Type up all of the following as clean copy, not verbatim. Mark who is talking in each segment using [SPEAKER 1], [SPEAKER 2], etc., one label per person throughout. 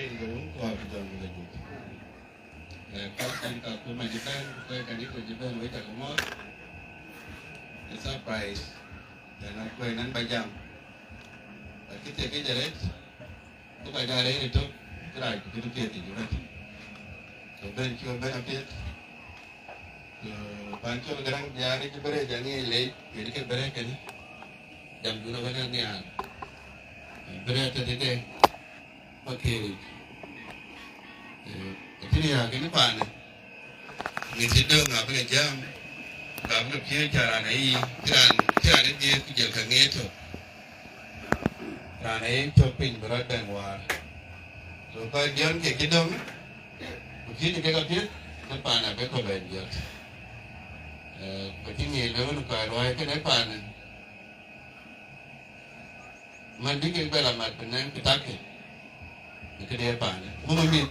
[SPEAKER 1] Ringo kwa bidon da ju. Ka kan ka kuma Japan ko kan ni ko Japan wai ta kuma surprise dan aku nan bajam. Kita ke jalan tu bai da re tu kira kita ke ti ju. So ben ki ben apet. Pancho garang jari ki bere jangi le jadi ke bere kan. Jam dulu kan ni a. Bere ta de pakai ini ya gini pan ni tidur nggak boleh jam nggak boleh kira cara nai kiran dia kerja kerja itu cara nai shopping berat dan war so kalau jam kayak gitu mungkin kita kerja depan apa kau belajar begini lalu kalau ada kan depan mandi kita belajar benar kita ke depan mungkin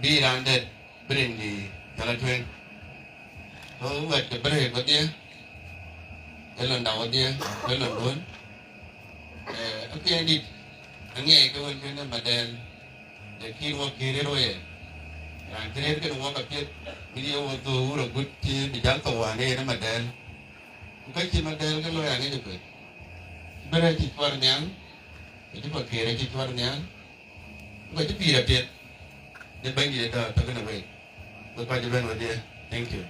[SPEAKER 1] di randet berendi kalau tuan buat keberai buat dia kalau nak dia kalau pun apa yang di angai kau punya model jadi kiri roye yang kiri kan orang kapit video waktu orang gutti di jalan kawan ni model bukan cuma model kalau yang ini juga berai cikuarnya itu pakai cikuarnya bukan itu pira pira. Dia bagi dia tak kena baik. Lepas dia bagi dia. Thank you.